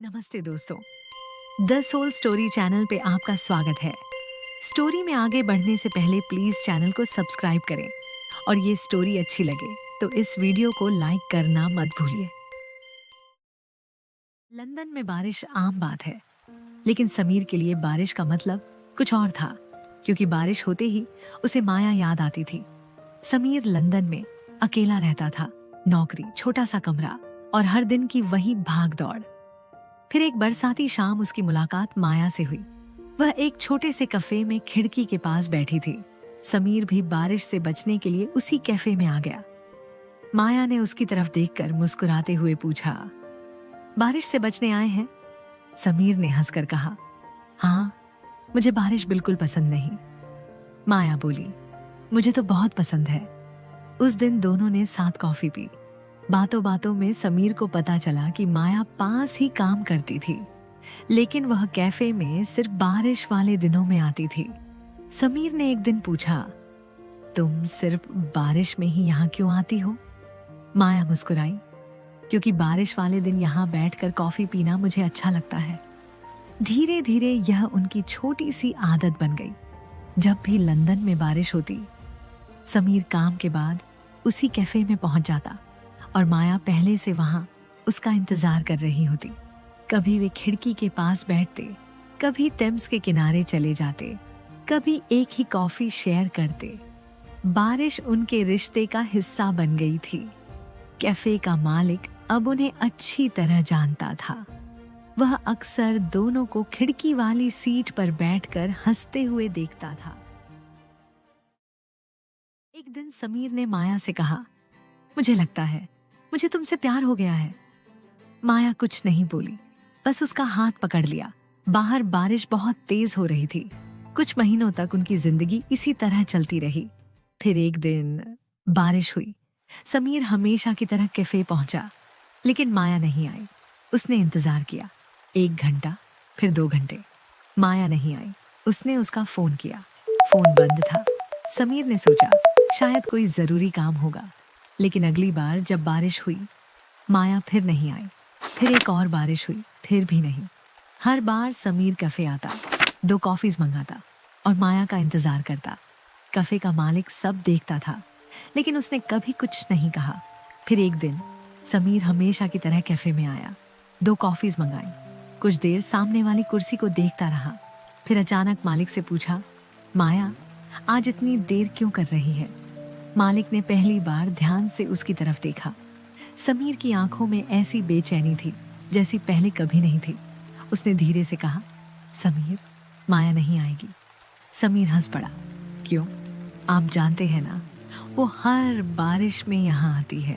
नमस्ते दोस्तों। The soul story channel पे आपका स्वागत है। स्टोरी में आगे बढ़ने से पहले प्लीज चैनल को सब्सक्राइब करें और ये स्टोरी अच्छी लगे तो इस वीडियो को लाइक करना मत भूलिए। लंदन में बारिश आम बात है, लेकिन समीर के लिए बारिश का मतलब कुछ और था, क्योंकि बारिश होते ही उसे माया याद आती थी। समीर लंदन में अकेला रहता था, नौकरी, छोटा सा कमरा और हर दिन की वही भाग दौड़। फिर एक बरसाती शाम उसकी मुलाकात माया से हुई। वह एक छोटे से कैफे में खिड़की के पास बैठी थी। समीर भी बारिश से बचने के लिए उसी कैफे में आ गया। माया ने उसकी तरफ देखकर मुस्कुराते हुए पूछा, बारिश से बचने आए हैं? समीर ने हंसकर कहा, हाँ, मुझे बारिश बिल्कुल पसंद नहीं। माया बोली, मुझे तो बहुत पसंद है। उस दिन दोनों ने साथ कॉफी पी। बातों बातों में समीर को पता चला कि माया पास ही काम करती थी, लेकिन वह कैफे में सिर्फ बारिश वाले दिनों में आती थी। समीर ने एक दिन पूछा, तुम सिर्फ बारिश में ही यहाँ क्यों आती हो? माया मुस्कुराई, क्योंकि बारिश वाले दिन यहाँ बैठकर कॉफी पीना मुझे अच्छा लगता है। धीरे धीरे यह उनकी छोटी सी आदत बन गई। जब भी लंदन में बारिश होती, समीर काम के बाद उसी कैफे में पहुंच जाता और माया पहले से वहां उसका इंतजार कर रही होती। कभी वे खिड़की के पास बैठते, कभी टेम्स के किनारे चले जाते, कभी एक ही कॉफी शेयर करते। बारिश उनके रिश्ते का हिस्सा बन गई थी। कैफे का मालिक अब उन्हें अच्छी तरह जानता था। वह अक्सर दोनों को खिड़की वाली सीट पर बैठकर हंसते हुए देखता था। एक दिन समीर ने माया से कहा, मुझे लगता है मुझे तुमसे प्यार हो गया है। माया कुछ नहीं बोली, बस उसका हाथ पकड़ लिया। बाहर बारिश बहुत तेज हो रही थी। कुछ महीनों तक उनकी जिंदगी इसी तरह चलती रही। फिर एक दिन बारिश हुई। समीर हमेशा की तरह कैफे पहुंचा, लेकिन माया नहीं आई। उसने इंतजार किया, 1 घंटा, फिर 2 घंटे। माया नहीं आई। उसने उसका फोन किया, फोन बंद था। समीर ने सोचा शायद कोई जरूरी काम होगा, लेकिन अगली बार जब बारिश हुई, माया फिर नहीं आई। फिर एक और बारिश हुई, फिर भी नहीं। हर बार समीर कैफे आता, 2 कॉफीज मंगाता और माया का इंतजार करता। कैफे का मालिक सब देखता था, लेकिन उसने कभी कुछ नहीं कहा। फिर एक दिन समीर हमेशा की तरह कैफे में आया, 2 कॉफीज मंगाई। कुछ देर सामने वाली कुर्सी को देखता रहा। फिर अचानक मालिक से पूछा, माया, आज इतनी देर क्यों कर रही है? मालिक ने पहली बार ध्यान से उसकी तरफ देखा। समीर की आंखों में ऐसी बेचैनी थी जैसी पहले कभी नहीं थी। उसने धीरे से कहा, समीर, माया नहीं आएगी। समीर हंस पड़ा, क्यों? आप जानते हैं ना, वो हर बारिश में यहाँ आती है।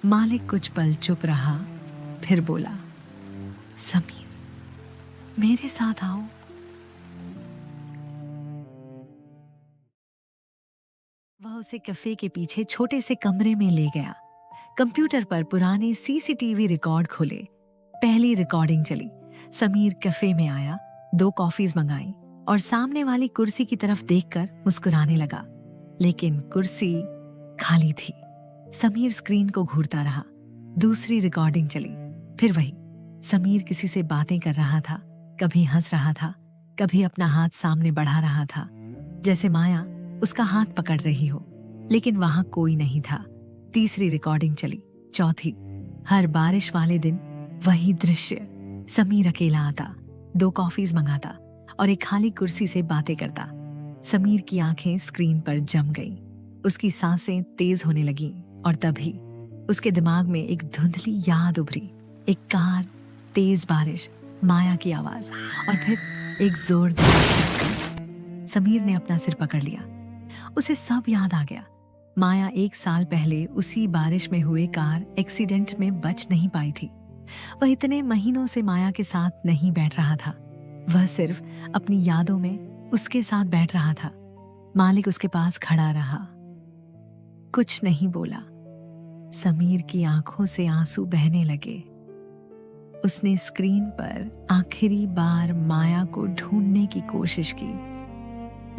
मालिक कुछ पल चुप रहा, फिर बोला, समीर, मेरे साथ आओ। वह उसे कैफे के पीछे छोटे से कमरे में ले गया। कंप्यूटर पर पुराने सीसीटीवी रिकॉर्ड खोले। पहली रिकॉर्डिंग चली। समीर कैफे में आया, 2 कॉफीज मंगाई और सामने वाली कुर्सी की तरफ देखकर मुस्कुराने लगा, लेकिन कुर्सी खाली थी। समीर स्क्रीन को घूरता रहा। दूसरी रिकॉर्डिंग चली, फिर वही। समीर किसी से बातें कर रहा था, कभी हंस रहा था, कभी अपना हाथ सामने बढ़ा रहा था, जैसे माया उसका हाथ पकड़ रही हो, लेकिन वहां कोई नहीं था। तीसरी रिकॉर्डिंग चली, चौथी। हर बारिश वाले दिन वही दृश्य। समीर अकेला आता, 2 कॉफीज मंगाता और एक खाली कुर्सी से बातें करता। समीर की आंखें स्क्रीन पर जम गईं। उसकी सांसें तेज होने लगीं और तभी उसके दिमाग में एक धुंधली याद उभरी। एक कार, तेज बारिश, माया की आवाज और फिर एक जोरदार धक्का। समीर ने अपना सिर पकड़ लिया। उसे सब याद आ गया। माया 1 साल पहले उसी बारिश में हुए कार एक्सीडेंट में बच नहीं पाई थी। वह इतने महीनों से माया के साथ नहीं बैठ रहा था। वह सिर्फ अपनी यादों में उसके साथ बैठ रहा था। मालिक उसके पास खड़ा रहा, कुछ नहीं बोला। समीर की आंखों से आंसू बहने लगे। उसने स्क्रीन पर आखिरी बार माया को ढूंढने की कोशिश की,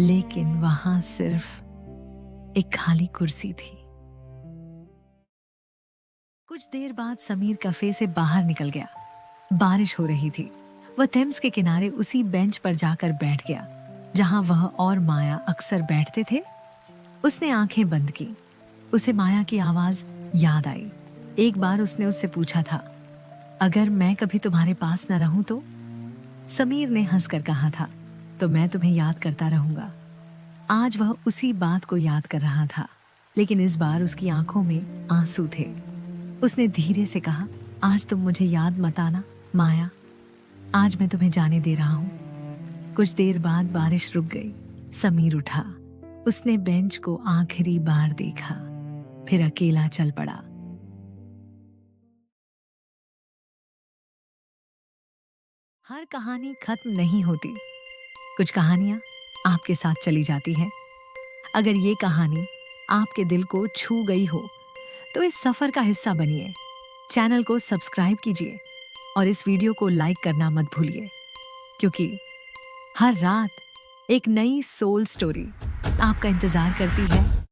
लेकिन वहां सिर्फ एक खाली कुर्सी थी। कुछ देर बाद समीर कैफे से बाहर निकल गया। बारिश हो रही थी। वह थेम्स के किनारे उसी बेंच पर जाकर बैठ गया जहां वह और माया अक्सर बैठते थे। उसने आंखें बंद की। उसे माया की आवाज याद आई। एक बार उसने उससे पूछा था, अगर मैं कभी तुम्हारे पास न रहूं तो? समीर ने हंसकर कहा था, तो मैं तुम्हें याद करता रहूंगा। आज वह उसी बात को याद कर रहा था, लेकिन इस बार उसकी आंखों में आंसू थे। उसने धीरे से कहा, आज तुम मुझे याद मत आना माया, आज मैं तुम्हें जाने दे रहा हूं। कुछ देर बाद बारिश रुक गई। समीर उठा। उसने बेंच को आखिरी बार देखा, फिर अकेला चल पड़ा। हर कहानी खत्म नहीं होती। कुछ कहानियां आपके साथ चली जाती हैं। अगर ये कहानी आपके दिल को छू गई हो तो इस सफर का हिस्सा बनिए। चैनल को सब्सक्राइब कीजिए और इस वीडियो को लाइक करना मत भूलिए, क्योंकि हर रात एक नई सोल स्टोरी आपका इंतजार करती है।